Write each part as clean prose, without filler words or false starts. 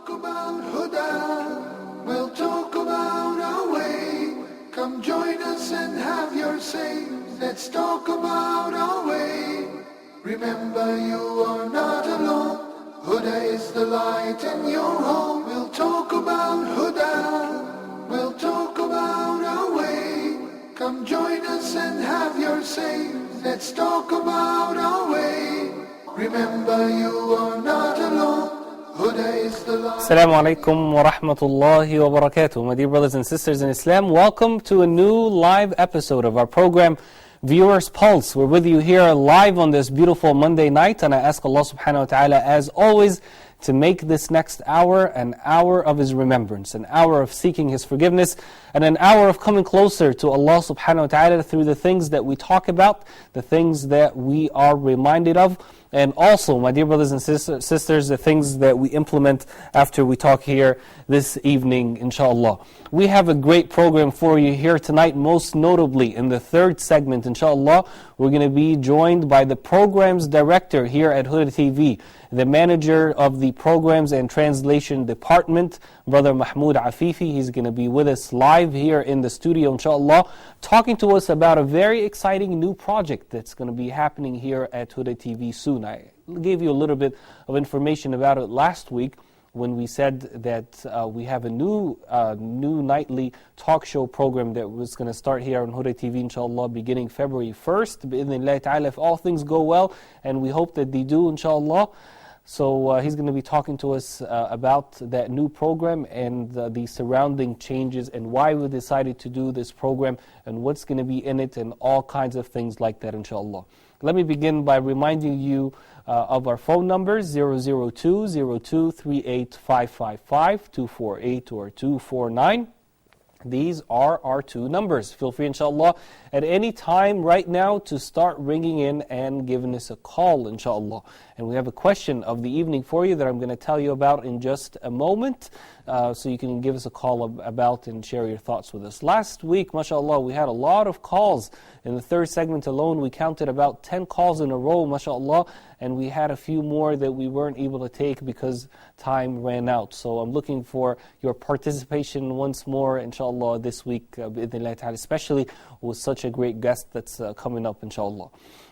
talk about Huda, we'll talk about our way. Come join us and have your say. Let's talk about our way. Remember, you are not alone. Huda is the light in your home. We'll talk about Huda, we'll talk about our way. Come join us and have your say. Let's talk about our way. Remember, you are not alone. Assalamu alaikum wa rahmatullahi wa barakatuh. My dear brothers and sisters in Islam, welcome to a new live episode of our program, Viewers Pulse. We're with you here live on this beautiful Monday night, and I ask Allah subhanahu wa ta'ala, as always, to make this next hour an hour of His remembrance, an hour of seeking His forgiveness, and an hour of coming closer to Allah subhanahu wa ta'ala through the things that we talk about, the things that we are reminded of, and also, my dear brothers and sisters, the things that we implement after we talk here this evening, inshallah. We have a great program for you here tonight, most notably in the third segment, inshallah. We're going to be joined by the programs director here at Huda TV, the manager of the programs and translation department, Brother Mahmoud Afifi. He's going to be with us live here in the studio, inshallah, talking to us about a very exciting new project that's going to be happening here at Huda TV soon. I gave you a little bit of information about it last week when we said that we have a new nightly talk show program that was going to start here on Huda TV, inshallah, beginning February 1st, bi'idhnillahi ta'ala, if all things go well, and we hope that they do, inshallah. So he's going to be talking to us about that new program and the surrounding changes and why we decided to do this program and what's going to be in it and all kinds of things like that, inshallah. Let me begin by reminding you of our phone numbers, 002-0238-555-248 or 249. These are our two numbers. Feel free, inshallah, at any time right now to start ringing in and giving us a call, inshallah. And we have a question of the evening for you that I'm going to tell you about in just a moment, so you can give us a call about and share your thoughts with us. Last week, mashallah, we had a lot of calls. In the third segment alone, we counted about 10 calls in a row, mashallah, and we had a few more that we weren't able to take because time ran out. So I'm looking for your participation once more, inshallah, this week, bi'idhnillahi ta'ala, especially with such a great guest that's coming up, inshallah.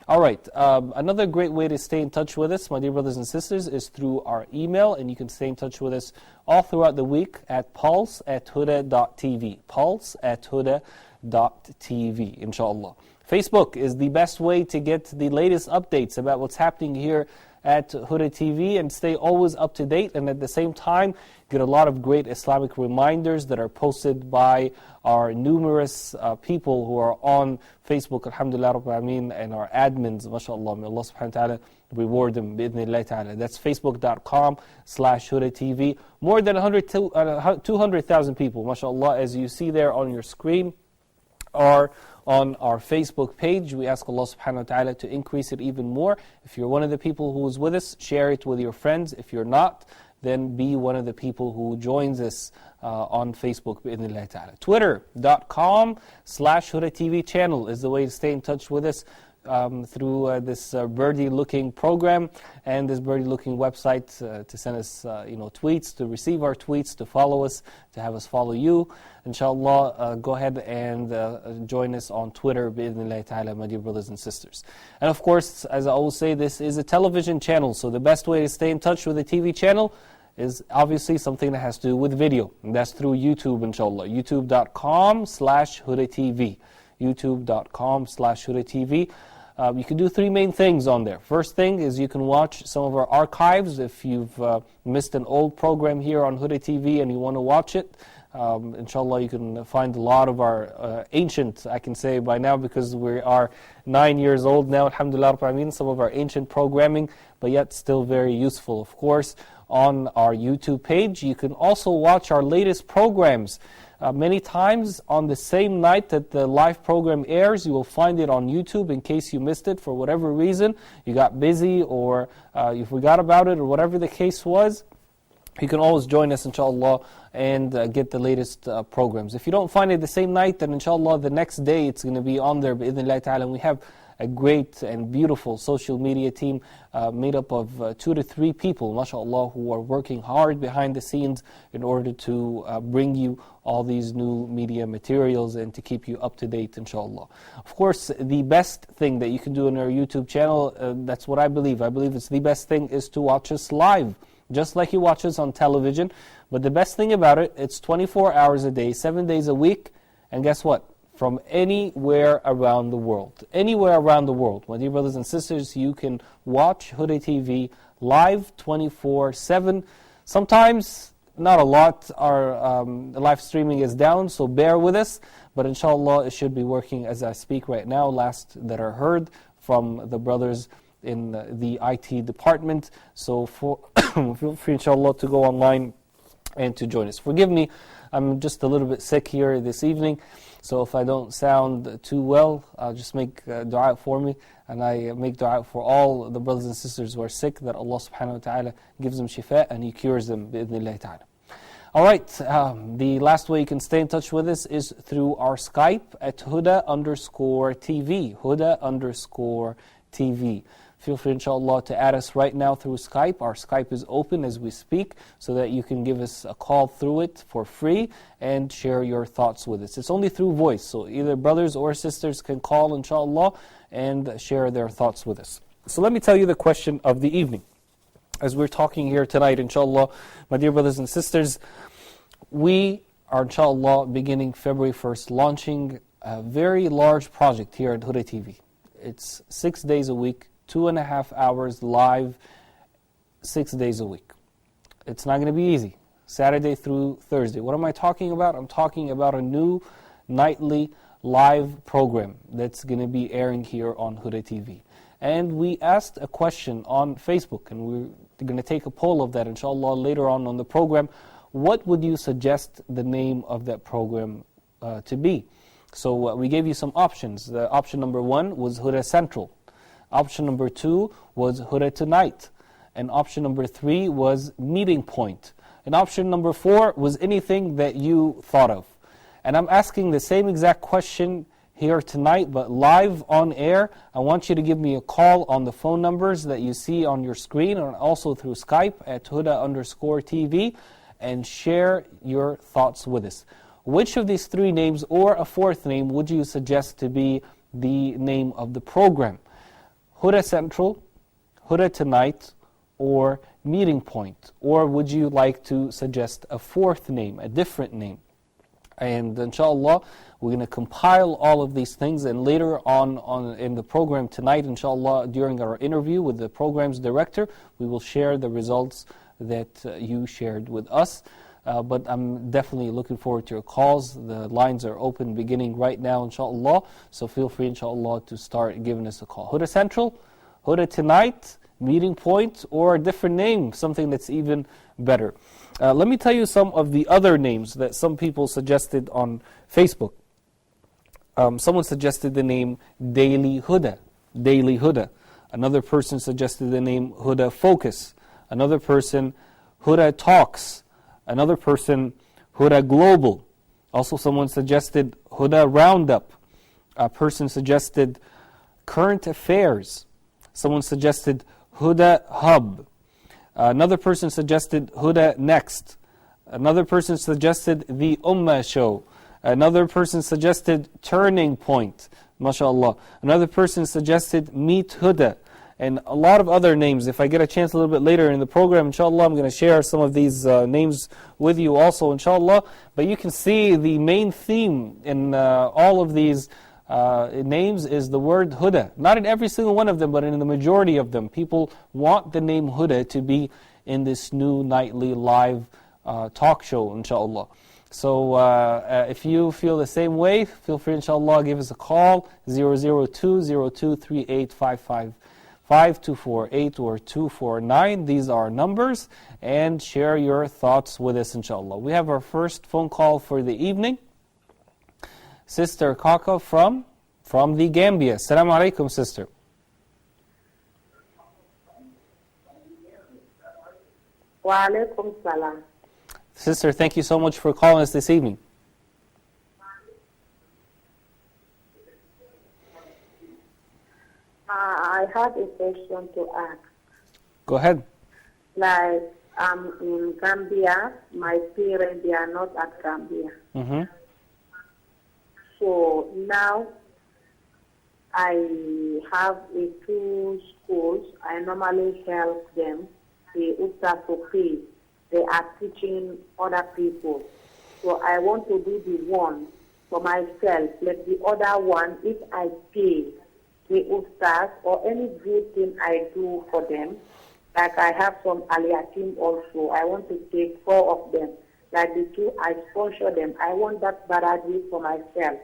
All right, another great way to stay in touch with us, my dear brothers and sisters, is through our email, and you can stay in touch with us all throughout the week at pulse@huda.tv, pulse@huda.tv, inshallah. Facebook is the best way to get the latest updates about what's happening here at Huda TV and stay always up to date, and at the same time get a lot of great Islamic reminders that are posted by our numerous people who are on Facebook, alhamdulillah rabbil alameen, and our admins, mashallah. May Allah subhanahu wa ta'ala reward them, bi'idhnillahi ta'ala. That's facebook.com/Huda TV. More than 200,000 people, mashallah, as you see there on your screen, are on our Facebook page. We ask Allah subhanahu wa ta'ala to increase it even more. If you're one of the people who is with us, share it with your friends. If you're not, then be one of the people who joins us on Facebook, bi'idhnillahi ta'ala. Twitter.com/Huda TV channel is the way to stay in touch with us through this birdie-looking program and this birdie-looking website to send us tweets, to receive our tweets, to follow us, to have us follow you. Inshallah, go ahead and join us on Twitter, bi'idhnillahi ta'ala, my dear brothers and sisters. And of course, as I always say, this is a television channel, so the best way to stay in touch with the TV channel is obviously something that has to do with video, and that's through YouTube, inshallah. youtube.com/Huda TV. youtube.com/Huda TV. You can do three main things on there. First thing is you can watch some of our archives if you've missed an old program here on Huda TV and you want to watch it. Inshallah, you can find a lot of our ancient, I can say by now, because we are 9 years old now, alhamdulillah, some of our ancient programming, but yet still very useful, of course, on our YouTube page. You can also watch our latest programs. Many times on the same night that the live program airs, you will find it on YouTube in case you missed it for whatever reason. You got busy or you forgot about it or whatever the case was. You can always join us, inshallah, and get the latest programs. If you don't find it the same night, then inshallah the next day it's going to be on there, bi'idhnillahi ta'ala. And we have a great and beautiful social media team made up of 2 to 3 people, mashallah, who are working hard behind the scenes in order to bring you all these new media materials and to keep you up to date, inshallah. Of course, the best thing that you can do on our YouTube channel, that's what I believe. I believe it's the best thing is to watch us live, just like you watch us on television. But the best thing about it, it's 24 hours a day, 7 days a week, and guess what? From anywhere around the world. Anywhere around the world. My dear brothers and sisters, you can watch Huda TV live 24/7. Sometimes, not a lot, our live streaming is down, so bear with us. But inshallah, it should be working as I speak right now. Last that I heard from the brothers in the IT department. So feel free, inshallah, to go online and to join us. Forgive me, I'm just a little bit sick here this evening, so if I don't sound too well, just make dua for me, and I make dua for all the brothers and sisters who are sick, that Allah subhanahu wa ta'ala gives them shifa and He cures them bi'idhnillah ta'ala. Alright, the last way you can stay in touch with us is through our Skype at Huda_TV, Huda_TV. Feel free, inshallah, to add us right now through Skype. Our Skype is open as we speak, so that you can give us a call through it for free and share your thoughts with us. It's only through voice, so either brothers or sisters can call, inshallah, and share their thoughts with us. So let me tell you the question of the evening. As we're talking here tonight, inshallah, my dear brothers and sisters, we are, inshallah, beginning February 1st, launching a very large project here at Huda TV. It's 6 days a week, 2.5 hours live, 6 days a week. It's not going to be easy. Saturday through Thursday. What am I talking about? I'm talking about a new nightly live program that's going to be airing here on Huda TV. And we asked a question on Facebook, and we're going to take a poll of that, inshallah, later on the program. What would you suggest the name of that program to be? So we gave you some options. The option number 1 was Huda Central. Option number 2 was Huda Tonight. And option number 3 was Meeting Point. And option number 4 was anything that you thought of. And I'm asking the same exact question here tonight, but live on air. I want you to give me a call on the phone numbers that you see on your screen, and also through Skype at Huda_TV, and share your thoughts with us. Which of these 3 names or a 4th name would you suggest to be the name of the program? Huda Central, Huda Tonight, or Meeting Point? Or would you like to suggest a 4th name, a different name? And inshallah, we're going to compile all of these things, and later on in the program tonight, inshallah, during our interview with the program's director, we will share the results that you shared with us. But I'm definitely looking forward to your calls. The lines are open beginning right now, inshallah. So feel free, inshallah, to start giving us a call. Huda Central, Huda Tonight, Meeting Point, or a different name, something that's even better. Let me tell you some of the other names that some people suggested on Facebook. Someone suggested the name Daily Huda, Daily Huda. Another person suggested the name Huda Focus. Another person, Huda Talks. Another person, Huda Global. Also someone suggested Huda Roundup. A person suggested Current Affairs. Someone suggested Huda Hub. Another person suggested Huda Next. Another person suggested The Ummah Show. Another person suggested Turning Point. MashaAllah. Another person suggested Meet Huda. And a lot of other names. If I get a chance a little bit later in the program, inshallah, I'm going to share some of these names with you also, inshallah. But you can see the main theme in all of these names is the word Huda. Not in every single one of them, but in the majority of them. People want the name Huda to be in this new nightly live talk show, inshallah. So if you feel the same way, feel free, inshallah, give us a call, 002-023855. 5248 or 249. These are numbers, and share your thoughts with us, inshallah. We have our first phone call for the evening. Sister Kaka from the Gambia. Assalamu alaikum, sister. Wa alaikum salam. Sister, thank you so much for calling us this evening. I have a question to ask. Go ahead. Like, I'm in Gambia. My parents, they are not at Gambia. Mm-hmm. So now I have two schools. I normally help them. The Ustaz Sophie, they are teaching other people. So I want to do the one for myself. Let the other one, if I pay the Ustaz or any good thing I do for them, like I have some Aliatim also. I want to take 4 of them. Like the 2, I sponsor them. I want that baradi for myself.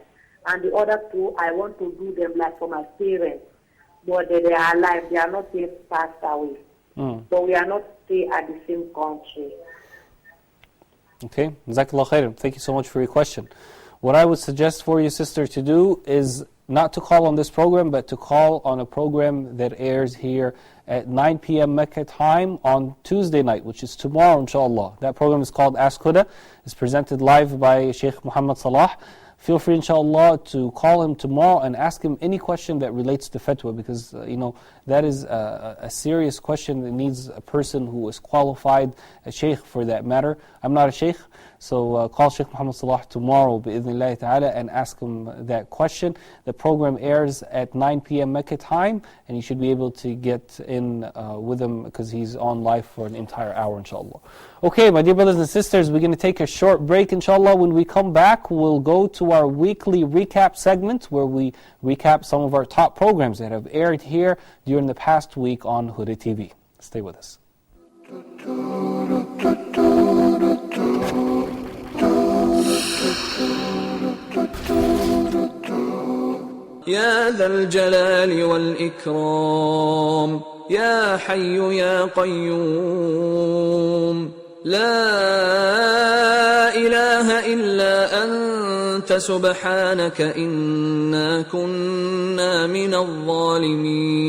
And the other 2, I want to do them like for my parents. But they are alive. They are not yet passed away. So we are not stay at the same country. Okay, Jazakallah khairan. Thank you so much for your question. What I would suggest for you, sister, to do is not to call on this program, but to call on a program that airs here at 9 p.m. Mecca time on Tuesday night, which is tomorrow, inshallah. That program is called Ask Huda. It's presented live by Sheikh Muhammad Salah. Feel free, inshallah, to call him tomorrow and ask him any question that relates to fatwa, because that is a serious question that needs a person who is qualified, a sheikh for that matter. I'm not a sheikh, so call Sheikh Muhammad Salah tomorrow, bi'idhnillahi ta'ala, and ask him that question. The program airs at 9 p.m. Mecca time, and you should be able to get in with him because he's on live for an entire hour, inshallah. Okay, my dear brothers and sisters, we're going to take a short break, inshallah. When we come back, we'll go to our weekly recap segment where we recap some of our top programs that have aired here during the past week on Huda TV. Stay with us. يا ذا الجلال والإكرام يا حي يا قيوم لا إله إلا أنت سبحانك إنا كنا من الظالمين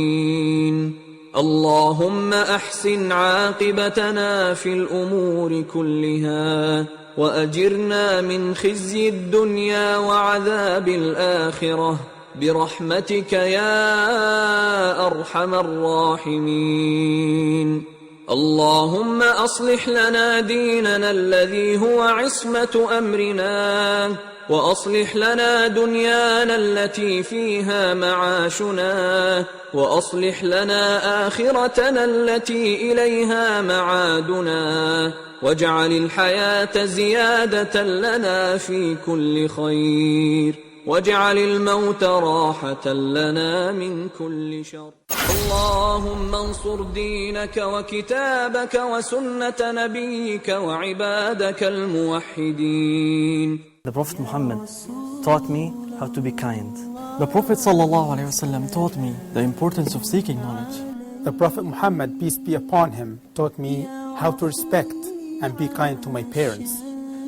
اللهم أحسن عاقبتنا في الأمور كلها وأجرنا من خزي الدنيا وعذاب الآخرة برحمتك يا أرحم الراحمين اللهم أصلح لنا ديننا الذي هو عصمة أمرنا وأصلح لنا دنيانا التي فيها معاشنا وأصلح لنا آخرتنا التي إليها معادنا واجعل الحياة زيادة لنا في كل خير واجعل الموت راحة لنا من كل شر اللهم انصر دينك وكتابك وسنة نبيك وعبادك الموحدين. The Prophet Muhammad taught me how to be kind. The Prophet ﷺ taught me the importance of seeking knowledge. The Prophet Muhammad, peace be upon him, taught me how to respect and be kind to my parents.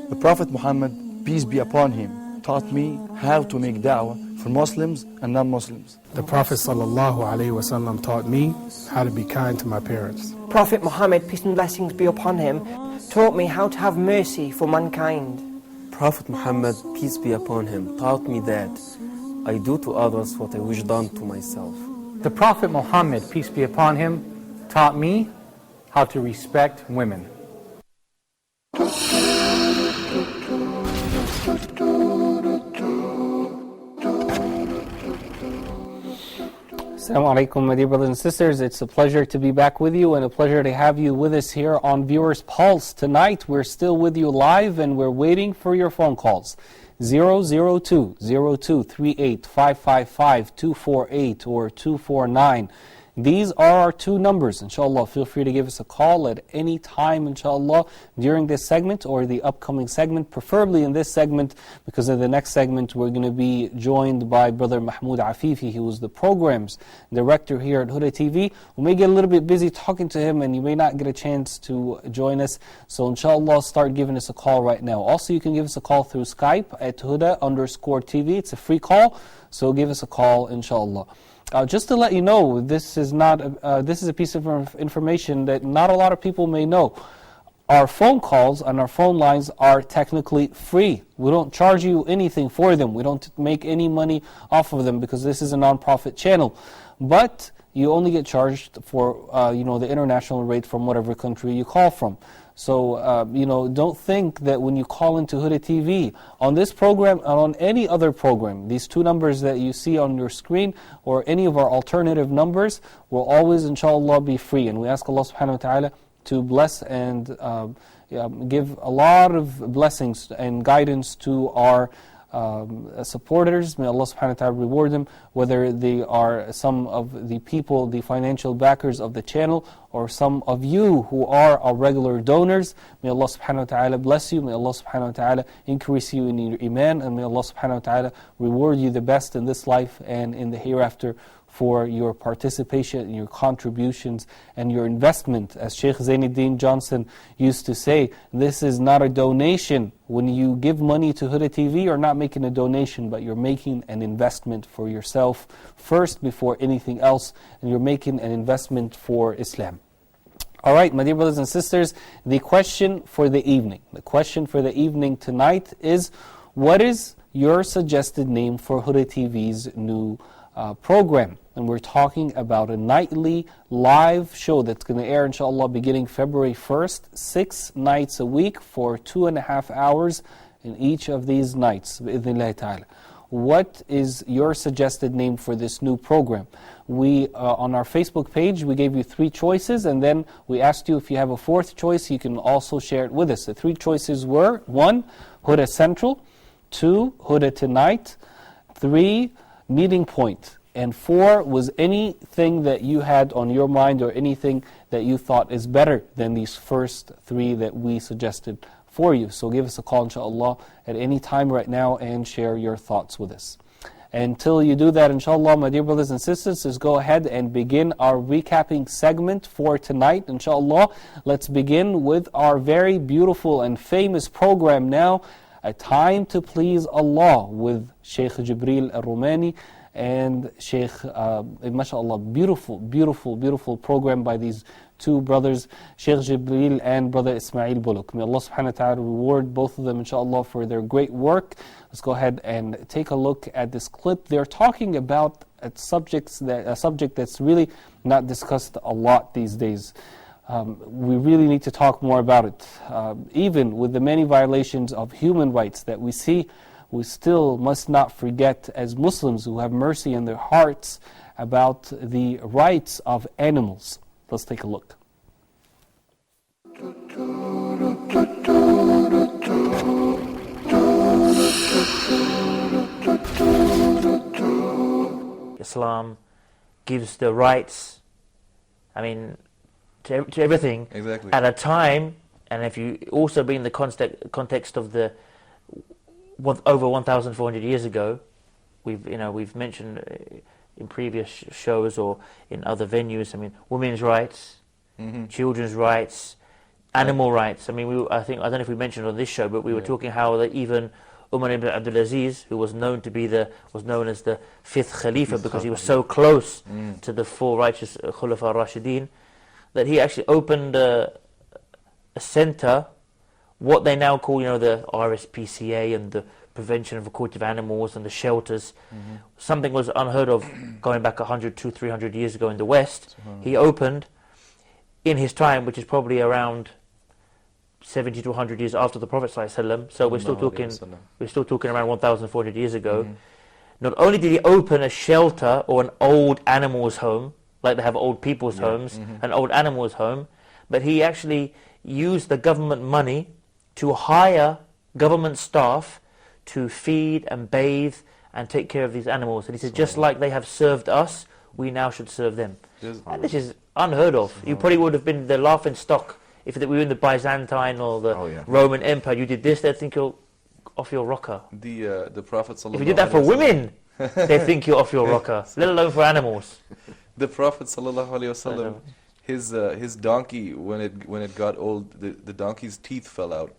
The Prophet Muhammad, peace be upon him, taught me how to make da'wah for Muslims and non-Muslims. The Prophet ﷺ taught me how to be kind to my parents. Prophet Muhammad, peace and blessings be upon him, taught me how to have mercy for mankind. Prophet Muhammad, peace be upon him, taught me that I do to others what I wish done to myself. The Prophet Muhammad, peace be upon him, taught me how to respect women. Assalamu alaikum, my dear brothers and sisters. It's a pleasure to be back with you and a pleasure to have you with us here on Viewers Pulse. Tonight we're still with you live and we're waiting for your phone calls. 002-0238-555-248 or 249. These are our two numbers, inshallah. Feel free to give us a call at any time, inshallah, during this segment or the upcoming segment, preferably in this segment, because in the next segment we're going to be joined by Brother Mahmoud Afifi, who is the programs director here at Huda TV. We may get a little bit busy talking to him and you may not get a chance to join us, so inshallah start giving us a call right now. Also, you can give us a call through Skype at Huda_TV. It's a free call, so give us a call, inshallah. Just to let you know, this is a piece of information that not a lot of people may know. our phone calls and our phone lines are technically free. We don't charge you anything for them. We don't make any money off of them because this is a non-profit channel. But you only get charged for the international rate from whatever country you call from. So, don't think that when you call into Huda TV, on this program and on any other program, these two numbers that you see on your screen or any of our alternative numbers will always, inshallah, be free. And we ask Allah subhanahu wa ta'ala to bless and give a lot of blessings and guidance to our supporters. May Allah subhanahu wa ta'ala reward them, whether they are some of the people, the financial backers of the channel, or some of you who are our regular donors. May Allah subhanahu wa ta'ala bless you. May Allah subhanahu wa ta'ala increase you in your iman, and may Allah subhanahu wa ta'ala reward you the best in this life and in the hereafter for your participation and your contributions and your investment. As Sheikh Zainuddin Johnson used to say, this is not a donation. When you give money to Huda TV, you're not making a donation, but you're making an investment for yourself first before anything else, and you're making an investment for Islam. Alright, my dear brothers and sisters, the question for the evening. The question for the evening tonight is, what is your suggested name for Huda TV's new program? And we're talking about a nightly live show that's going to air, inshallah, beginning February 1st, 6 nights a week for 2.5 hours in each of these nights, bi'idhnillahi ta'ala. What is your suggested name for this new program? We, on our Facebook page, we gave you 3 choices, and then we asked you if you have a 4th choice, you can also share it with us. The 3 choices were, 1, Huda Central, 2, Huda Tonight, 3, Meeting Point, and 4 was anything that you had on your mind or anything that you thought is better than these first 3 that we suggested for you. So give us a call, inshallah, at any time right now and share your thoughts with us. Until you do that, inshallah, my dear brothers and sisters, let's go ahead and begin our recapping segment for tonight, inshallah. Let's begin with our very beautiful and famous program now, A Time to Please Allah, with Sheikh Jibreel Al-Rumani and Sheikh, mashallah, beautiful program by these 2 brothers, Sheikh Jibreel and Brother Ismail Buluk. May Allah subhanahu wa ta'ala reward both of them, inshallah, for their great work. Let's go ahead and take a look at this clip. They're talking about a subject that's really not discussed a lot these days. We really need to talk more about it. Even with the many violations of human rights that we see, we still must not forget, as Muslims who have mercy in their hearts, about the rights of animals. Let's take a look. Islam gives the rights, to everything, exactly, at a time, and if you also bring the context of the over 1,400 years ago, we've mentioned in previous shows or in other venues, women's rights, children's rights, animal rights. I don't know if we mentioned on this show, but we were talking how that even Umar ibn Abdul Aziz, who was known as the 5th Khalifa because he was so close to the 4 righteous Khulafa Rashideen, that he actually opened a center, what they now call, the RSPCA and the prevention of cruelty of animals and the shelters. Something was unheard of going back 100, 200, 300 years ago in the West. He opened in his time, which is probably around 70 to 100 years after the Prophet ﷺ. So we're still talking around 1,400 years ago. Not only did he open a shelter or an old animals home, like they have old people's homes, an old animals home, but he actually used the government money to hire government staff to feed and bathe and take care of these animals. And he said, just like they have served us, we now should serve them. And this is unheard of. You probably would have been the laughing stock if we were in the Byzantine or the Roman Empire. You did this, they'd think you're off your rocker. The Prophet ﷺ, if you did that for women, they think you're off your rocker, let alone for animals. The Prophet ﷺ, his donkey, when it got old, the donkey's teeth fell out.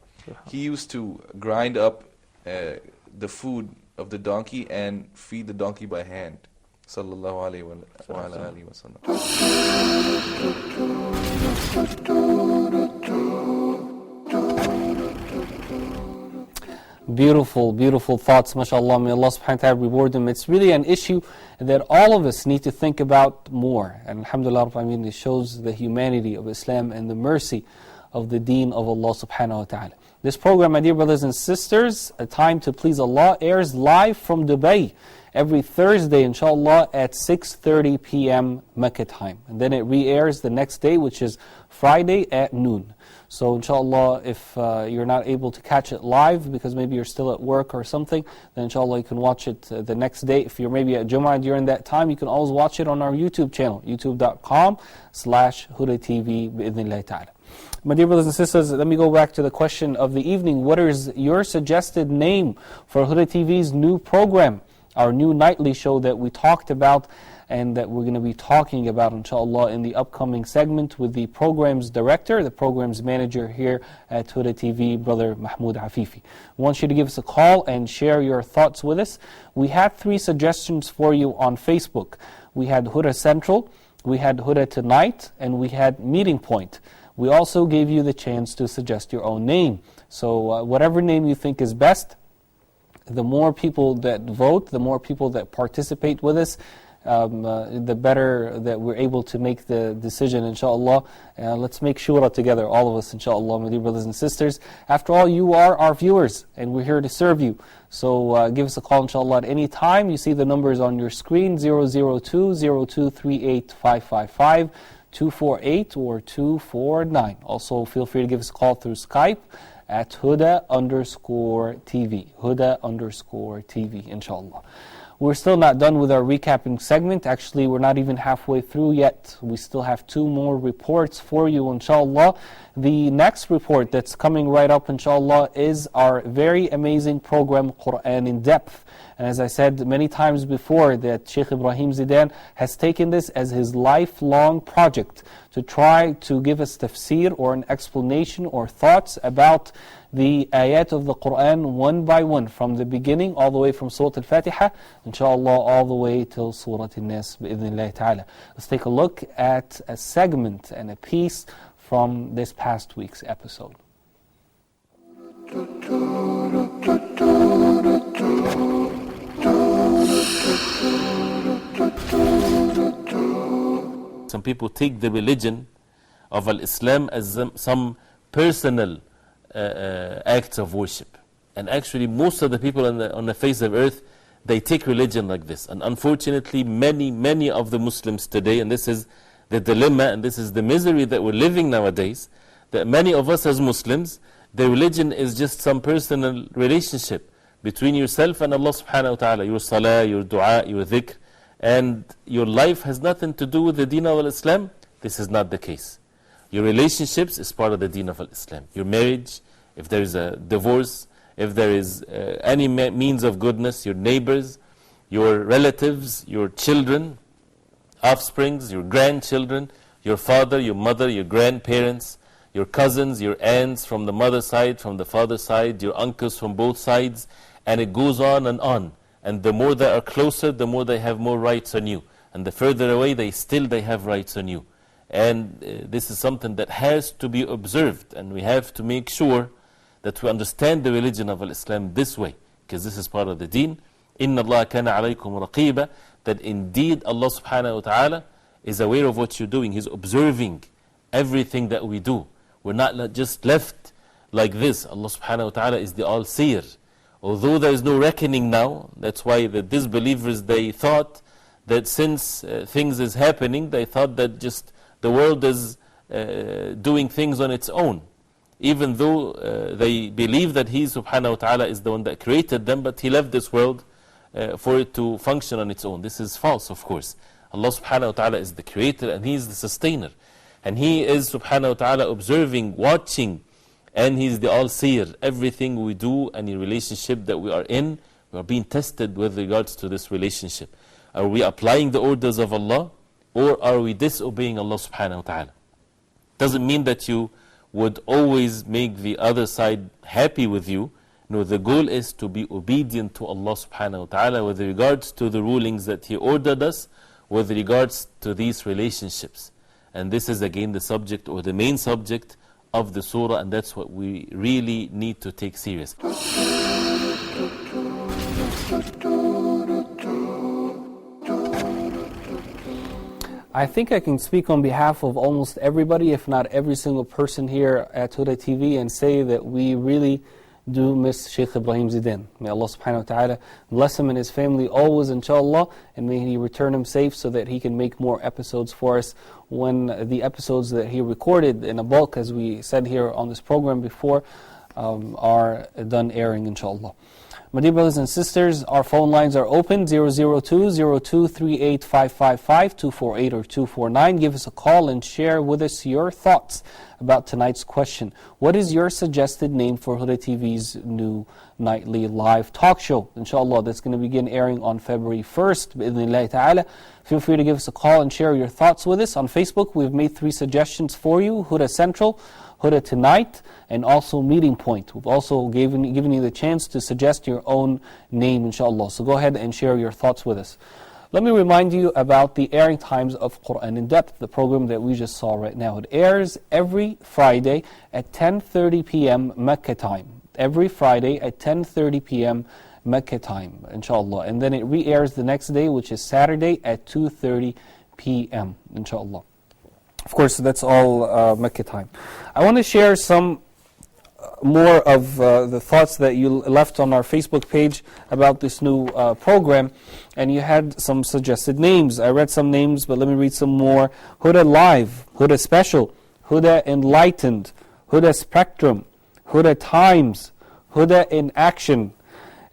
He used to grind up the food of the donkey and feed the donkey by hand. Sallallahu alayhi wa sallam. Beautiful, beautiful thoughts, mashallah. May Allah subhanahu wa ta'ala reward them. It's really an issue that all of us need to think about more. And alhamdulillah, it shows the humanity of Islam and the mercy of the deen of Allah subhanahu wa ta'ala. This program, my dear brothers and sisters, A Time to Please Allah, airs live from Dubai every Thursday, inshallah, at 6:30 p.m. Mecca time. And then it re-airs the next day, which is Friday at noon. So inshallah, if you're not able to catch it live because maybe you're still at work or something, then inshallah you can watch it the next day. If you're maybe at Jumu'ah during that time, you can always watch it on our YouTube channel, youtube.com/HudaTV bi'idhnillahi ta'ala. My dear brothers and sisters, let me go back to the question of the evening. What is your suggested name for Huda TV's new program, our new nightly show that we talked about and that we're going to be talking about, inshallah, in the upcoming segment with the program's director, the program's manager here at Huda TV, Brother Mahmoud Afifi. We want you to give us a call and share your thoughts with us. We had 3 suggestions for you on Facebook. We had Huda Central, we had Huda Tonight, and we had Meeting Point. We also gave you the chance to suggest your own name. So whatever name you think is best, the more people that vote, the more people that participate with us, the better that we're able to make the decision, inshallah. Let's make shura together, all of us, inshallah, my dear brothers and sisters. After all, you are our viewers, and we're here to serve you. So give us a call, inshallah, at any time. You see the numbers on your screen, 002-0238-555, 248 or 249. Also, feel free to give us a call through Skype at Huda_TV. Huda_TV, inshallah. We're still not done with our recapping segment. Actually, we're not even halfway through yet. We still have 2 more reports for you, inshallah. The next report that's coming right up, inshallah, is our very amazing program, Quran in Depth. And as I said many times before, that Sheikh Ibrahim Zidan has taken this as his lifelong project to try to give us tafsir or an explanation or thoughts about the ayat of the Quran one by one, from the beginning all the way from Surah Al-Fatiha, inshallah, all the way till Surah Al-Nas, bi'idhnillahi ta'ala. Let's take a look at a segment and a piece from this past week's episode. Some people take the religion of Al-Islam as some personal acts of worship. And actually most of the people on the face of earth, they take religion like this. And unfortunately many of the Muslims today, and this is the dilemma and this is the misery that we're living nowadays, that many of us as Muslims, the religion is just some personal relationship between yourself and Allah subhanahu wa ta'ala, your salah, your dua, your dhikr, and your life has nothing to do with the deen of Islam. This is not the case. Your relationships is part of the deen of Islam. Your marriage, if there is a divorce, if there is any means of goodness, your neighbors, your relatives, your children, offsprings, your grandchildren, your father, your mother, your grandparents, your cousins, your aunts from the mother side, from the father side, your uncles from both sides, and it goes on and on. And the more they are closer, the more they have more rights on you. And the further away, they have rights on you. And this is something that has to be observed, and we have to make sure that we understand the religion of Islam this way, because this is part of the deen. Inna Allah kana alaykum raqiba, that indeed Allah subhanahu wa ta'ala is aware of what you're doing. He's observing everything that we do. We're not just left like this. Allah subhanahu wa ta'ala is the all-seer. Although there is no reckoning now, that's why the disbelievers, they thought that since things is happening, they thought that just the world is doing things on its own. Even though they believe that He subhanahu wa ta'ala is the one that created them, but He left this world for it to function on its own. This is false, of course. Allah subhanahu wa ta'ala is the creator and He is the sustainer. And He is subhanahu wa ta'ala observing, watching, and He is the all-seer. Everything we do, any relationship that we are in, we are being tested with regards to this relationship. Are we applying the orders of Allah, or are we disobeying Allah subhanahu wa ta'ala? Doesn't mean that you would always make the other side happy with you. No, the goal is to be obedient to Allah subhanahu wa ta'ala with regards to the rulings that He ordered us, with regards to these relationships. And this is again the subject, or the main subject of the surah, and that's what we really need to take seriously. I think I can speak on behalf of almost everybody, if not every single person here at Huda TV, and say that we really do miss Sheikh Ibrahim Zidane. May Allah subhanahu wa ta'ala bless him and his family always, inshallah, and may He return him safe so that he can make more episodes for us when the episodes that he recorded in a bulk, as we said here on this program before, are done airing, inshallah. My dear brothers and sisters, our phone lines are open, 002-0238-555, 248 or 249. Give us a call and share with us your thoughts about tonight's question. What is your suggested name for Huda TV's new nightly live talk show? Inshallah, that's going to begin airing on February 1st, bi'idhnillahi ta'ala. Feel free to give us a call and share your thoughts with us. On Facebook, we've made 3 suggestions for you: Huda Central, Huda Tonight, and also Meeting Point. We've also given you the chance to suggest your own name, inshallah. So go ahead and share your thoughts with us. Let me remind you about the airing times of Quran in Depth, the program that we just saw right now. It airs every Friday at 10:30 p.m. Mecca time. Every Friday at 10:30 p.m. Mecca time, inshallah. And then it re-airs the next day, which is Saturday at 2:30 p.m., inshallah. Of course, that's all Mecca time. I want to share some more of the thoughts that you left on our Facebook page about this new program, and you had some suggested names. I read some names, but let me read some more. Huda Live, Huda Special, Huda Enlightened, Huda Spectrum, Huda Times, Huda in Action,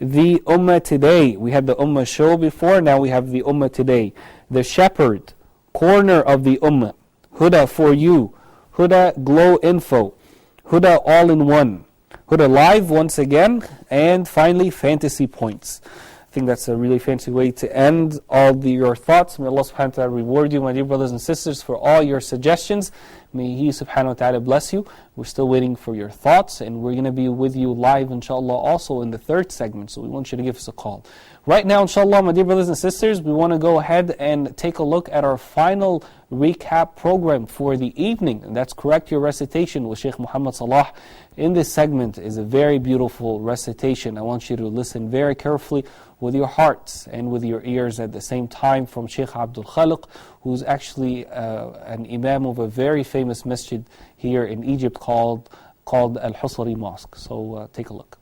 The Ummah Today. We had the Ummah Show before, now we have the Ummah Today. The Shepherd, Corner of the Ummah, Huda For You, Huda Glow Info, Huda All-in-One, Huda Live once again, and finally Fantasy Points. I think that's a really fancy way to end all your thoughts. May Allah subhanahu wa ta'ala reward you, my dear brothers and sisters, for all your suggestions. May He subhanahu wa ta'ala bless you. We're still waiting for your thoughts, and we're going to be with you live, inshallah, also in the 3rd segment, so we want you to give us a call. Right now, inshallah, my dear brothers and sisters, we want to go ahead and take a look at our final recap program for the evening, and that's Correct Your Recitation with Sheikh Muhammad Salah. In this segment is a very beautiful recitation. I want you to listen very carefully with your hearts and with your ears at the same time, from Sheikh Abdul Khaliq, who's actually an imam of a very famous masjid here in Egypt called Al-Husari Mosque. So take a look.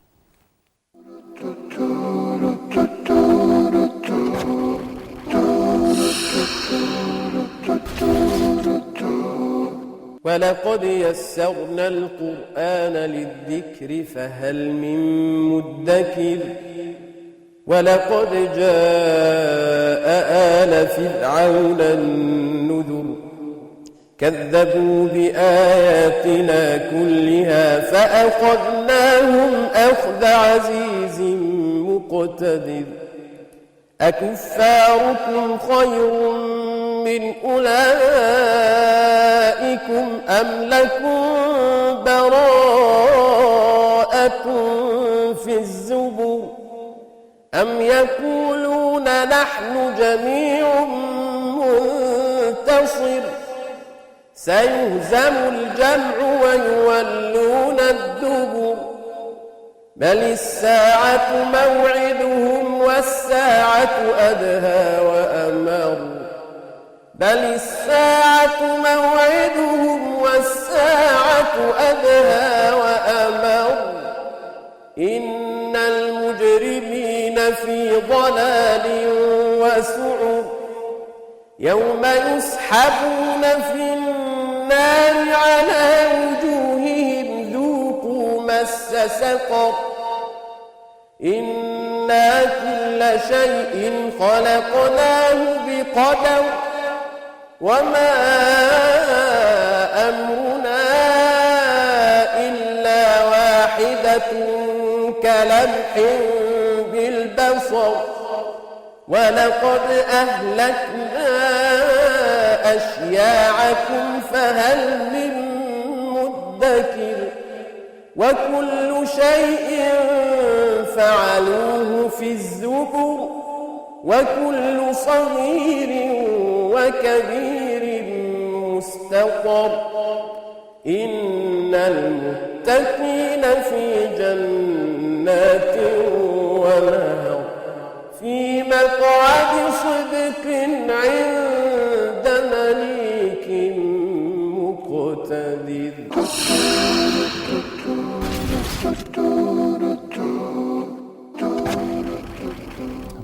ولقد يسرنا القرآن للذكر فهل من مدكر ولقد جاء آل فرعون النذر كذبوا بآياتنا كلها فأخذناهم أخذ عزيز مقتدر أكفاركم خير من أولئكم أم لكم براءة في الزبر أم يقولون نحن جميع منتصر سيهزم الجمع ويولون الدبر بل الساعة موعدهم والساعة أدهى وأمر بل الساعة موعدهم والساعة أدهى وأمر إن المجرمين في ضلال وسعر يوم يسحبون في النار على وجوههم ذوقوا مس سقر إنا كل شيء خلقناه بقدر وما أمرنا إلا واحدة كلمح بالبصر ولقد أهلكنا أشياعكم فهل من مدكر وكل شيء فعلوه في الزبر وكل صغير وكبير مستقر إن المتقين في جنات ونهر في مقعد صدق عند مليك مقتدر.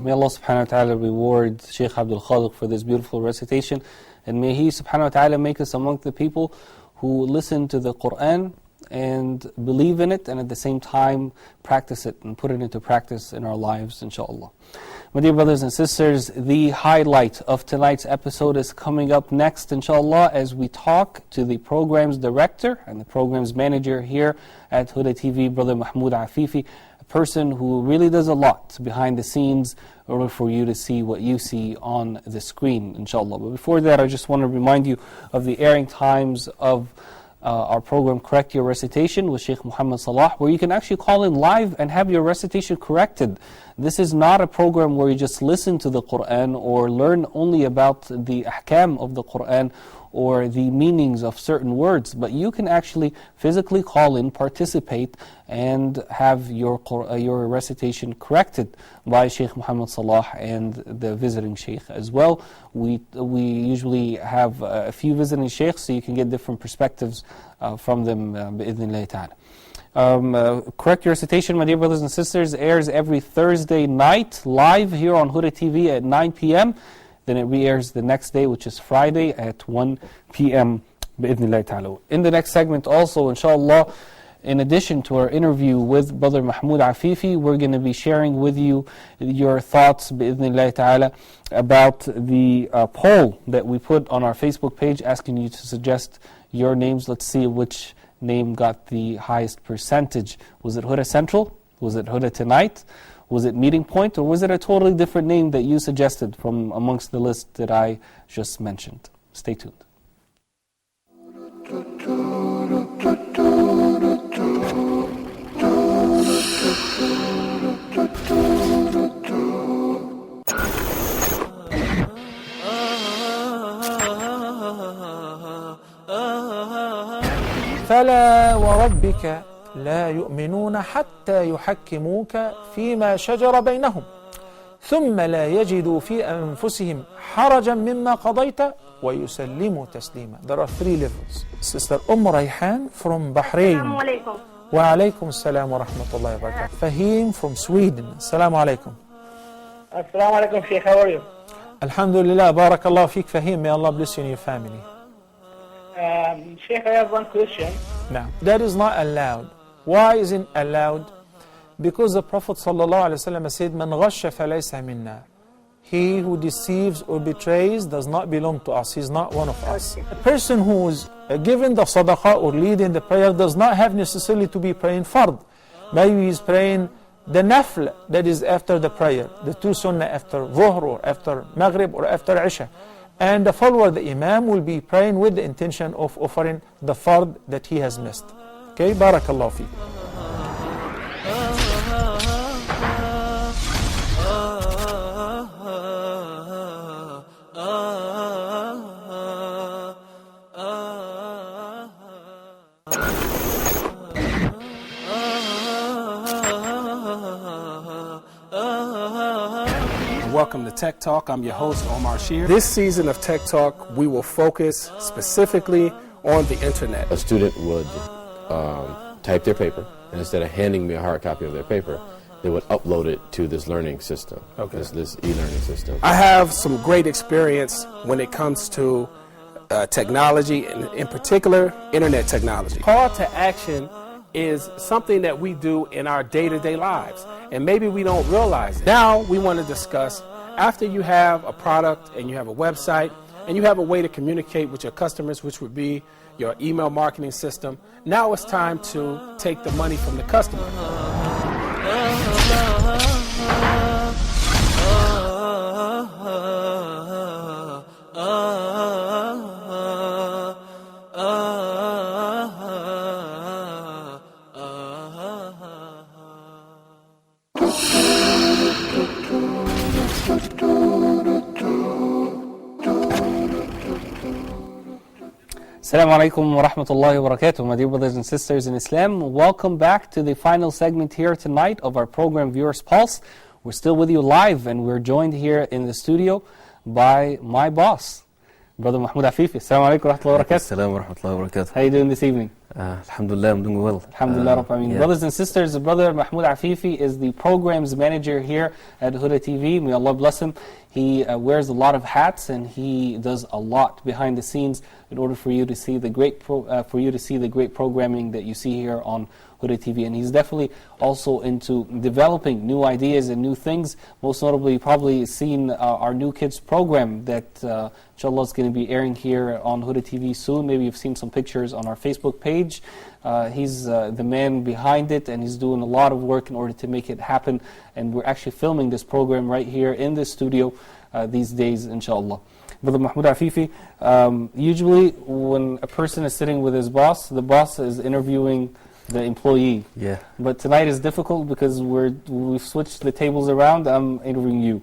May Allah subhanahu wa ta'ala reward Shaykh Abdul Khaliq for this beautiful recitation, and may He subhanahu wa ta'ala make us among the people who listen to the Qur'an and believe in it, and at the same time practice it and put it into practice in our lives, inshaAllah. My dear brothers and sisters, the highlight of tonight's episode is coming up next, inshaAllah, as we talk to the program's director and the program's manager here at Huda TV, Brother Mahmoud Afifi, a person who really does a lot behind the scenes in order for you to see what you see on the screen, inshaAllah. But before that, I just want to remind you of the airing times of our program, Correct Your Recitation with Shaykh Muhammad Salah, where you can actually call in live and have your recitation corrected. This is not a program where you just listen to the Qur'an or learn only about the ahkam of the Qur'an or the meanings of certain words, but you can actually physically call in, participate, and have your recitation corrected by Shaykh Muhammad Salah and the visiting Shaykh as well. We usually have a few visiting Shaykhs, so you can get different perspectives from them, bi'idhnillahi ta'ala. Correct Your Recitation, my dear brothers and sisters, airs every Thursday night, live here on Huda TV at 9 p.m. Then it re-airs the next day, which is Friday at 1 p.m. bi'idhnillahi ta'ala. In the next segment also, inshallah, in addition to our interview with Brother Mahmoud Afifi, we're going to be sharing with you your thoughts, bi'idhnillahi ta'ala, about the poll that we put on our Facebook page, asking you to suggest your names. Let's see which name got the highest percentage. Was it Huda Central? Was it Huda Tonight? Was it Meeting Point? Or was it a totally different name that you suggested from amongst the list that I just mentioned? Stay tuned. فلا وربك لا يؤمنون حتى يحكموك فيما شجر بينهم ثم لا يجدوا في أنفسهم حرجا مما قضيت ويسلموا تسليما. There are 3 levels. Sister Rayhan from Bahrain. Assalamu alaikum. Wa alaikum assalam wa rahmatullahi wa barakatuh. Fahim from Sweden. Assalamu alaikum. Assalamu alaikum, Sheikh. How are you? Alhamdulillah. Barakallah feek, Fahim. May Allah bless you and your family. Sheikh, I have one question. Now, that is not allowed. Why isn't allowed? Because the Prophet ﷺ said, "Man ghasha falaysa minna." He who deceives or betrays does not belong to us. He is not one of us. A person who is given the sadaqah or leading the prayer does not have necessarily to be praying fard. Maybe he is praying the nafl that is after the prayer, the 2 sunnah after dhuhr or after maghrib or after isha. And the follower, the imam, will be praying with the intention of offering the fard that he has missed. Okay, barakallahu feek. Welcome to Tech Talk. I'm your host, Omar Shear. This season of Tech Talk, we will focus specifically on the internet. A student would type their paper, and instead of handing me a hard copy of their paper, they would upload it to this learning system, this e-learning system. I have some great experience when it comes to technology, and in particular, internet technology. Call to action is something that we do in our day-to-day lives, and maybe we don't realize it. Now we want to discuss, after you have a product and you have a website and you have a way to communicate with your customers, which would be your email marketing system, now it's time to take the money from the customer. Assalamu alaikum wa rahmatullahi wa barakatuh, my dear brothers and sisters in Islam. Welcome back to the final segment here tonight of our program Viewers Pulse. We're still with you live, and we're joined here in the studio by my boss, Brother Mahmoud Afifi. Assalamu alaikum wa rahmatullahi wa barakatuh. Assalamu wa rahmatullahi wa barakatuh. How are you doing this evening? Alhamdulillah, I'm doing well. Alhamdulillah, Rabbil Alameen. yeah. Brothers and sisters, Brother Mahmoud Afifi is the programs manager here at Huda TV. May Allah bless him. He wears a lot of hats, and he does a lot behind the scenes in order for you to see the great programming that you see here on Huda TV. And he's definitely also into developing new ideas and new things. Most notably, you've probably seen our new kids program that inshallah is going to be airing here on Huda TV soon. Maybe you've seen some pictures on our Facebook page. He's the man behind it, and he's doing a lot of work in order to make it happen. And we're actually filming this program right here in the studio these days, inshallah. Brother Mahmoud Afifi, usually when a person is sitting with his boss, the boss is interviewing the employee. Yeah. But tonight is difficult because we've switched the tables around. I'm interviewing you.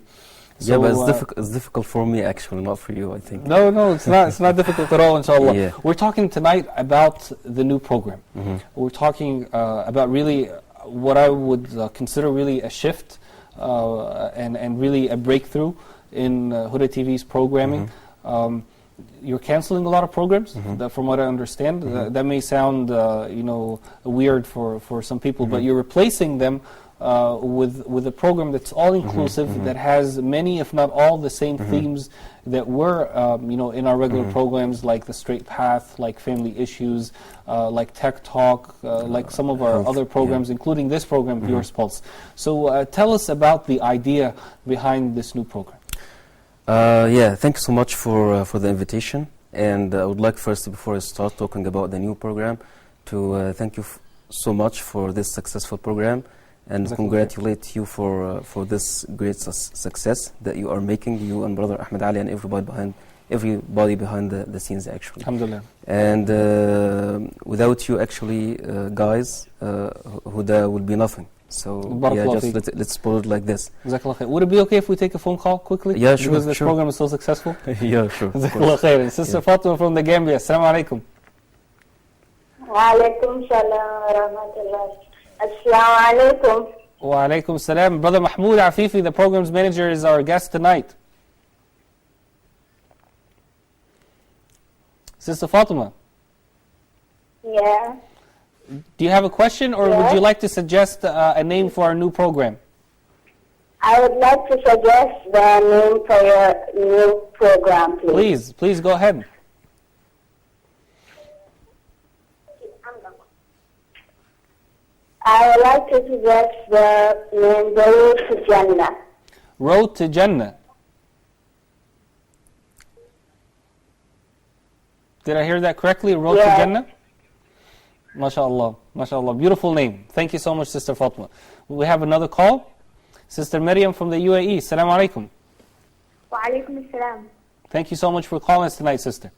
Yeah, So, but it's difficult for me actually, not for you, I think. No, it's not. It's not difficult at all, inshallah. Yeah. We're talking tonight about the new program. Mhm. We're talking about really what I would consider really a shift and really a breakthrough in Huda TV's programming. You're canceling a lot of programs, from what I understand. That may sound weird for some people, but you're replacing them with a program that's all-inclusive, that has many, if not all, the same themes that were in our regular programs, like The Straight Path, like Family Issues, like Tech Talk, like some of our other programs, including this program, Viewers Pulse. So tell us about the idea behind this new program. Yeah, thank you so much for the invitation. And I would like first, before I start talking about the new program, to thank you so much for this successful program, and congratulate you for this great success that you are making, you and Brother Ahmed Ali and everybody behind the scenes actually. Alhamdulillah. And without you actually, guys, Huda will be nothing. So yeah, just let's put it like this. Would it be okay if we take a phone call quickly? Yeah, sure. Because this program is so successful. Yeah, sure. Sister Fatima from the Gambia. Assalamu alaikum. Wa alaikum salam wa rahmatullah. Assalamu alaikum. Wa alaikum salam. Brother Mahmoud Afifi, the program's manager, is our guest tonight. Sister Fatima. Yeah. Do you have a question, or would you like to suggest a name for our new program? I would like to suggest the name for your new program, please. Please go ahead. I would like to suggest the name The Road to Jannah. Road to Jannah. Did I hear that correctly? Road to Jannah? MashaAllah, MashaAllah. Beautiful name. Thank you so much, Sister Fatima. We have another call. Sister Maryam from the UAE. Assalamu alaikum. Wa alaikum assalam. Thank you so much for calling us tonight, sister.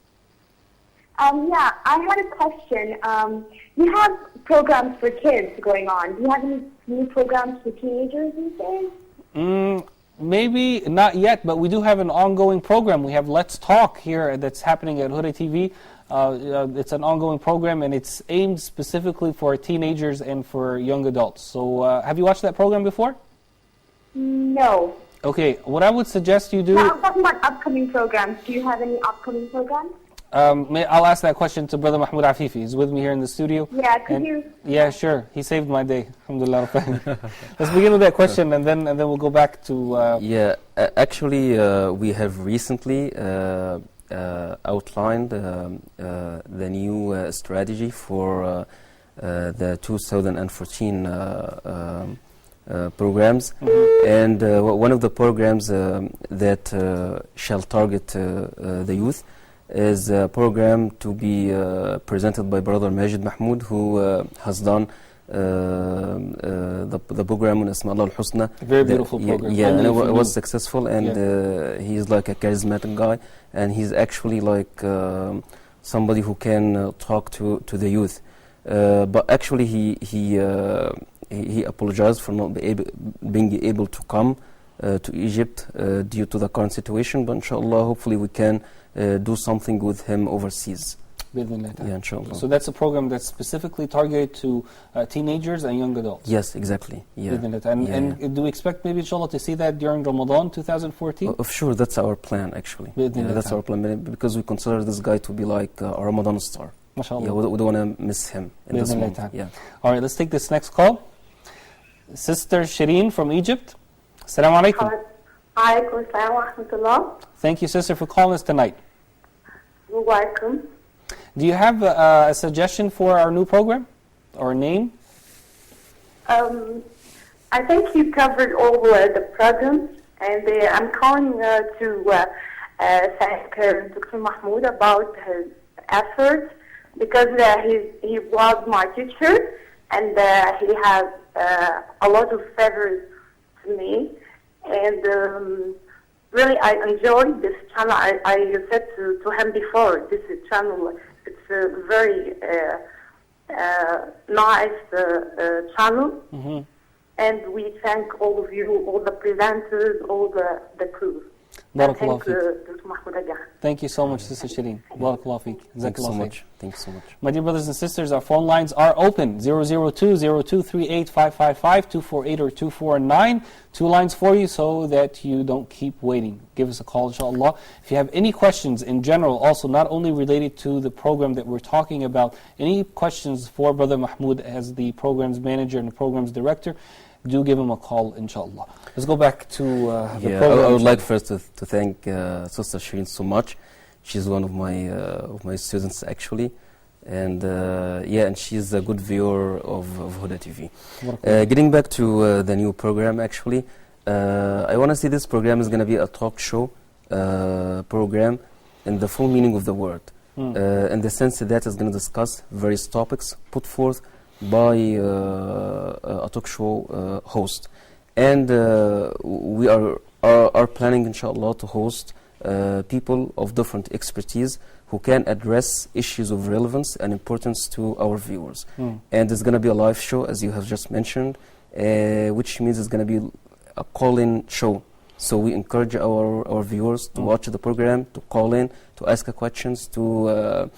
Yeah, I had a question. You have programs for kids going on. Do you have any new programs for teenagers these days? Maybe not yet, but we do have an ongoing program. We have Let's Talk here that's happening at Huda TV. It's an ongoing program, and it's aimed specifically for teenagers and for young adults. So have you watched that program before? No. Okay, what I would suggest you do... No, I'm talking about upcoming programs. Do you have any upcoming programs? I'll ask that question to Brother Mahmoud Afifi. He's with me here in the studio. Yeah, could you... Yeah, sure. He saved my day. Alhamdulillah. Let's begin with that question, and then we'll go back to... Yeah, actually, we have recently outlined the new strategy for the 2014 programs, and one of the programs that shall target the youth is a program to be presented by Brother Majid Mahmoud, who has done the program on Asma Allah al-Husna. Very beautiful program. Yeah, and it was successful, and he's like a charismatic guy, and he's actually like somebody who can talk to the youth. But actually he apologized for not being able to come to Egypt due to the current situation, but inshallah, hopefully we can do something with him overseas. Yeah, inshallah. So that's a program that's specifically targeted to teenagers and young adults. Yes, exactly. Yeah. And do we expect maybe inshallah to see that during Ramadan 2014? Of sure, that's our plan actually. Yeah, that's our plan because we consider this guy to be like a Ramadan star. MashaAllah. Yeah, we don't want to miss him in this month. Yeah. All right, let's take this next call. Sister Shireen from Egypt. Assalamu alaikum. Alaikum assalam wa rahmatullah. Thank you, sister, for calling us tonight. You're welcome. Do you have a suggestion for our new program or a name? I think you covered all the programs, and I'm calling to thank Dr. Mahmoud about his efforts because he was my teacher and he has a lot of favors to me. And really, I enjoyed this channel. I said to him before, this channel, it's a very nice channel. Mm-hmm. And we thank all of you, all the presenters, all the crew. Barakallah Feek. Thank you so much, Sister Shireen. Barakallah Feek. Thank you so much. Thank you so much. My dear brothers and sisters, our phone lines are open. 002-0238-555, 248 or 249. Two lines for you so that you don't keep waiting. Give us a call, inshallah. If you have any questions in general, also not only related to the program that we're talking about, any questions for Brother Mahmoud as the program's manager and the program's director, do give him a call, inshallah. Let's go back to the program. I would like first to thank Sister Shireen so much. She's one of my students actually, and and she's a good viewer of Huda TV. Getting back to the new program, actually, I want to say this program is going to be a talk show program in the full meaning of the word, in the sense that it's going to discuss various topics put forth by a talk show host, and we are planning, inshallah, to host people of different expertise who can address issues of relevance and importance to our viewers. And it's going to be a live show, as you have just mentioned, which means it's going to be a call-in show. So we encourage our viewers to watch the program, to call in, to ask questions, to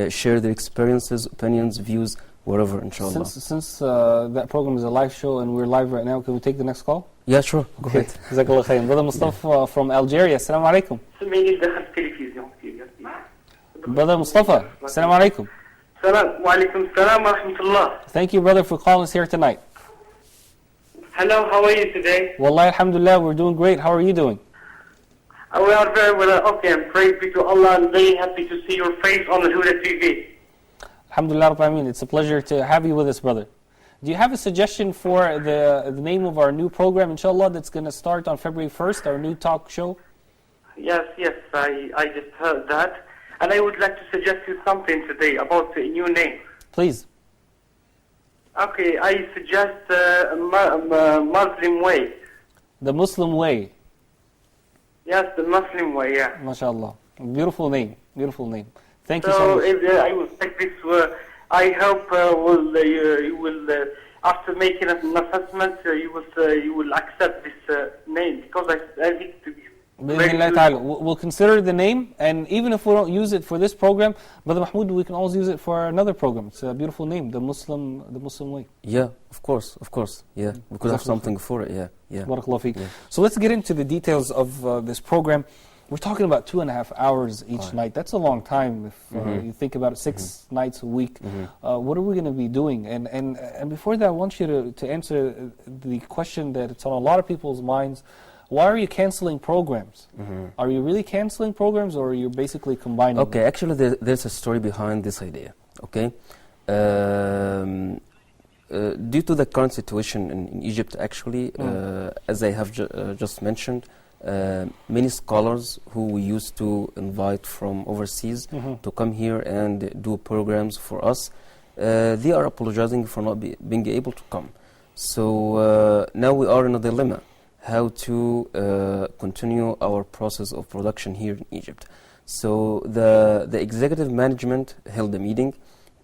share their experiences, opinions, views, wherever, inshallah. Since that program is a live show and we're live right now, can we take the next call? Yeah, sure. Go ahead. Jazakallah khair. Brother Mustafa from Algeria. Assalamu alaikum. Brother Mustafa. Assalamu alaikum. Wa alaikum salam wa rahmatullah. Thank you, brother, for calling us here tonight. Hello, how are you today? Wallahi, alhamdulillah, we're doing great. How are you doing? We are very well, okay, and praise be to Allah. I'm very happy to see your face on the Huda TV. Alhamdulillah, Rabbil Alameen. It's a pleasure to have you with us, brother. Do you have a suggestion for the name of our new program, inshallah, that's going to start on February 1st, our new talk show? Yes, I just heard that. And I would like to suggest you something today about a new name. Please. Okay, I suggest Muslim Way. The Muslim Way. Yes, the Muslim Way, yeah. MashaAllah. Beautiful name. Beautiful name. Thank you so much. I will take this. I hope you will, after making an assessment, you will accept this name because I think to be. We'll consider the name, and even if we don't use it for this program, Brother Mahmoud, we can always use it for another program. It's a beautiful name, the Muslim Way. Yeah, of course. Yeah, we could have something for it. Yeah. Barakallahu feek. So let's get into the details of this program. We're talking about 2.5 hours each night. That's a long time if you think about it, 6 nights a week. What are we going to be doing? And before that, I want you to answer the question that's on a lot of people's minds. Why are you canceling programs? Are you really canceling programs, or are you basically combining Okay, actually there's a story behind this idea. Okay, due to the current situation in Egypt, actually, as I have just mentioned, many scholars who we used to invite from overseas to come here and do programs for us, they are apologizing for not being able to come. So now we are in a dilemma how to continue our process of production here in Egypt. So the executive management held a meeting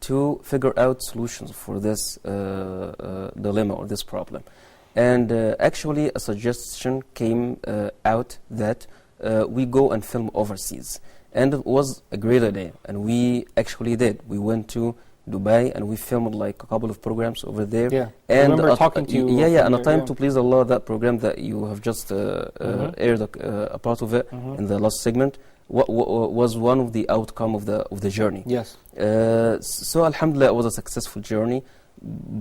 to figure out solutions for this dilemma or this problem. And actually a suggestion came out that we go and film overseas. And it was a great idea, and we actually did. We went to Dubai and we filmed like a couple of programs over there. Yeah, and I remember talking to you. Yeah, and a there, time yeah. to please Allah, that program that you have just aired a part of it in the last segment was one of the outcome of the journey. Yes. So Alhamdulillah, it was a successful journey,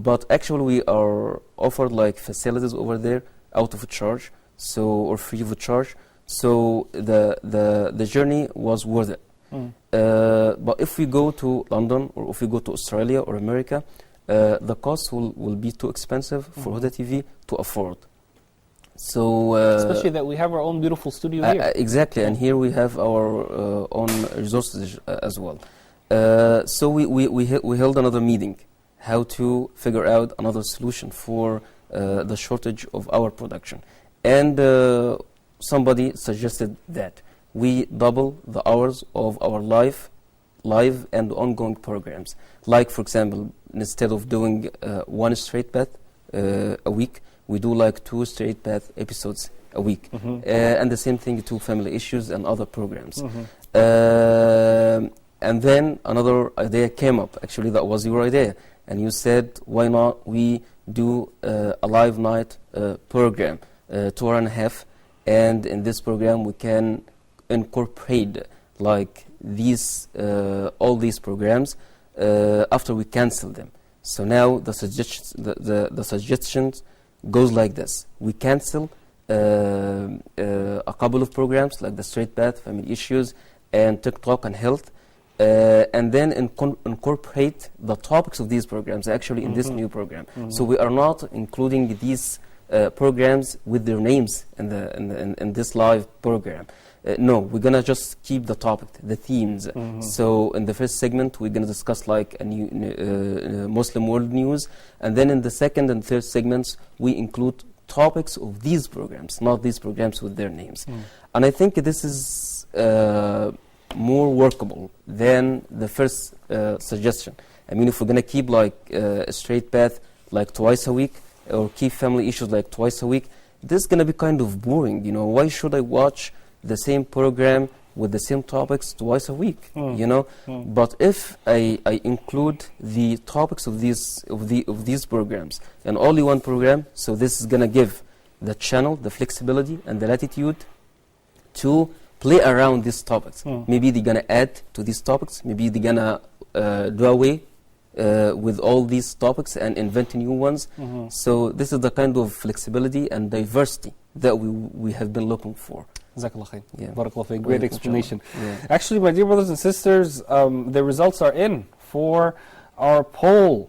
but actually we are offered like facilities over there out of charge, so or free of charge. So the journey was worth it. But if we go to London or if we go to Australia or America, the cost will be too expensive for Huda TV to afford. So especially that we have our own beautiful studio here. Exactly, and here we have our own resources as well. So we held another meeting, how to figure out another solution for the shortage of our production, and somebody suggested that we double the hours of our live and ongoing programs. Like, for example, instead of doing one straight path a week, we do like 2 straight path episodes a week. And the same thing to family issues and other programs. And then another idea came up. Actually, that was your idea. And you said, why not we do a live night program, 2.5, and in this program we can incorporate like these all these programs after we cancel them. So now the suggestions goes like this: we cancel a couple of programs like the Straight Path, Family Issues, and TikTok and Health, and then incorporate the topics of these programs actually in this new program. So we are not including these programs with their names in this live program. No, we're gonna just keep the topic, the themes. So in the first segment, we're gonna discuss like a new Muslim world news, and then in the second and third segments, we include topics of these programs, not these programs with their names. And I think this is more workable than the first suggestion. I mean, if we're gonna keep like a straight path like twice a week, or keep family issues like twice a week, this is gonna be kind of boring. You know, why should I watch the same program with the same topics twice a week? You know, but if I include the topics of these programs in only one program, so this is gonna give the channel the flexibility and the latitude to play around these topics. Maybe they're gonna add to these topics. Maybe they're gonna do away with all these topics and invent new ones. So this is the kind of flexibility and diversity that we have been looking for. Jazakallah khair. Yeah. Barakallah khair. Great explanation. Yeah. Actually, my dear brothers and sisters, the results are in for our poll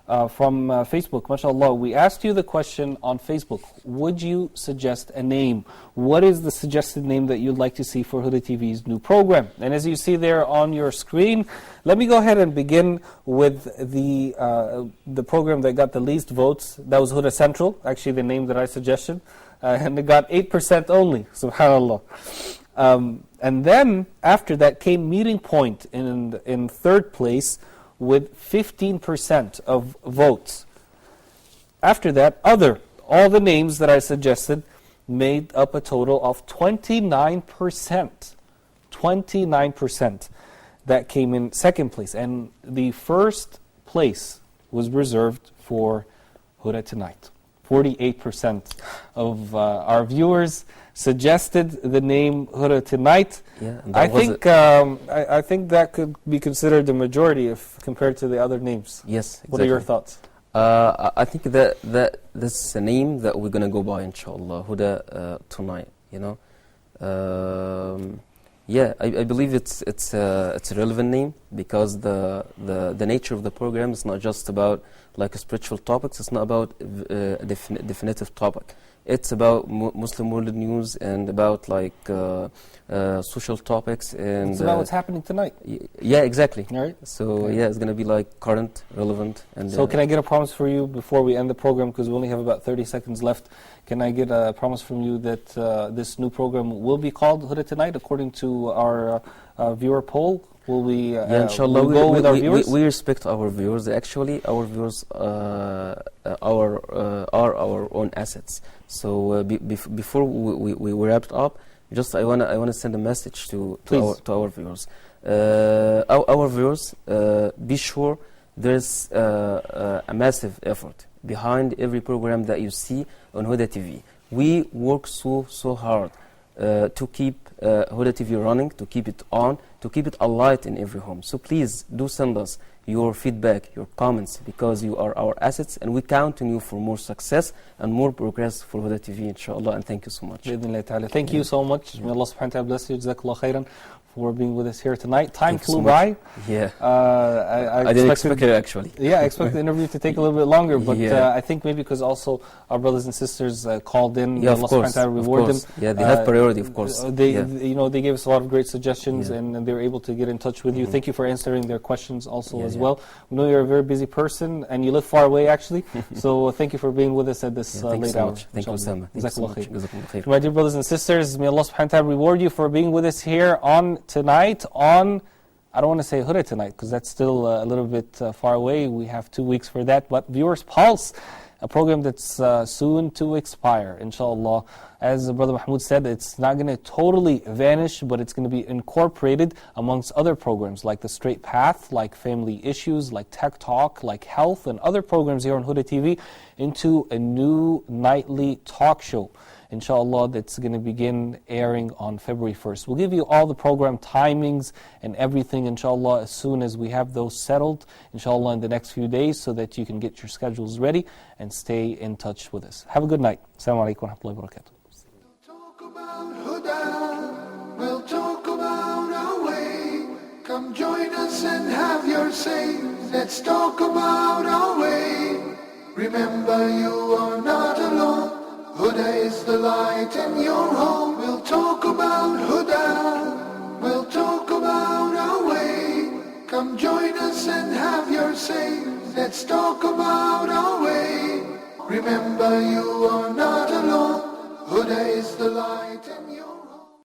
from Facebook. MashaAllah, we asked you the question on Facebook: would you suggest a name? What is the suggested name that you'd like to see for Huda TV's new program? And as you see there on your screen, let me go ahead and begin with the program that got the least votes. That was Huda Central, actually the name that I suggested. And it got 8% only, subhanAllah. And then, after that, came Meeting Point in third place with 15% of votes. After that, all the names that I suggested made up a total of 29%. 29% that came in second place. And the first place was reserved for Huda Tonight. 48% of our viewers suggested the name Huda Tonight. Yeah, I think that could be considered the majority if compared to the other names. Yes, exactly. What are your thoughts? I think that this is a name that we're gonna go by, inshallah, Huda Tonight. You know, yeah, I believe it's a relevant name because the nature of the program is not just about like spiritual topics. It's not about a definitive topic. It's about Muslim world news and about like social topics and it's about what's happening tonight. Yeah, exactly. All right. So yeah, it's gonna be like current, relevant, and so can I get a promise for you before we end the program, because we only have about 30 seconds left? Can I get a promise from you that this new program will be called Huda Tonight according to our viewer poll? Will we, yeah, inshallah, we'll go with our viewers? We respect our viewers. Actually, our viewers are our own assets. So before we wrapped up, Just I wanna send a message to Please. our viewers. Our viewers, be sure there's a massive effort behind every program that you see on Huda TV. We work so hard to keep Huda TV running, to keep it on, to keep it alight in every home. So please do send us your feedback, your comments, because you are our assets, and we count on you for more success and more progress for Huda TV, inshallah. And thank you so much. Thank you so much. May Allah subhanahu wa ta'ala bless you. Jazakallah khairan for being with us here tonight. Time Thank you so flew much. by. Yeah. I didn't expect it, actually. Yeah, I expected the interview to take a little bit longer, but Yeah. I think maybe because also our brothers and sisters called in. Yeah, of Allah course, subhanahu wa ta'ala of reward course. them. Yeah, they have priority, of course. They, Yeah. they gave us a lot of great suggestions, Yeah. and they were able to get in touch with you. Mhm. Thank you for answering their questions also Yeah, as yeah. well. We know you're a very busy person, and you live far away actually. So thank you for being with us at this Yeah, thank you late so hour. much. Thank you, inshallah. Osama. Thank you so Jazakallah much. khair. Jazakumullah khair. My dear brothers and sisters, may Allah subhanahu wa ta'ala reward you for being with us here on tonight on, I don't want to say Huda tonight because that's still a little bit far away. We have 2 weeks for that. But Viewers Pulse, a program that's soon to expire, inshallah. As Brother Mahmoud said, it's not going to totally vanish, but it's going to be incorporated amongst other programs like The Straight Path, like Family Issues, like Tech Talk, like Health, and other programs here on Huda TV into a new nightly talk show, inshallah, that's going to begin airing on February 1st. We'll give you all the program timings and everything, inshallah, as soon as we have those settled, inshallah, in the next few days, so that you can get your schedules ready and stay in touch with us. Have a good night. Assalamu alaikum wa rahmatullahi wa barakatuh. We'll talk about our way. Come join us and have your say. Let's talk about our way. Remember, you are not alone. Huda is the light in your home. We'll talk about Huda. We'll talk about our way. Come join us and have your say. Let's talk about our way. Remember, you are not alone. Huda is the light in your home.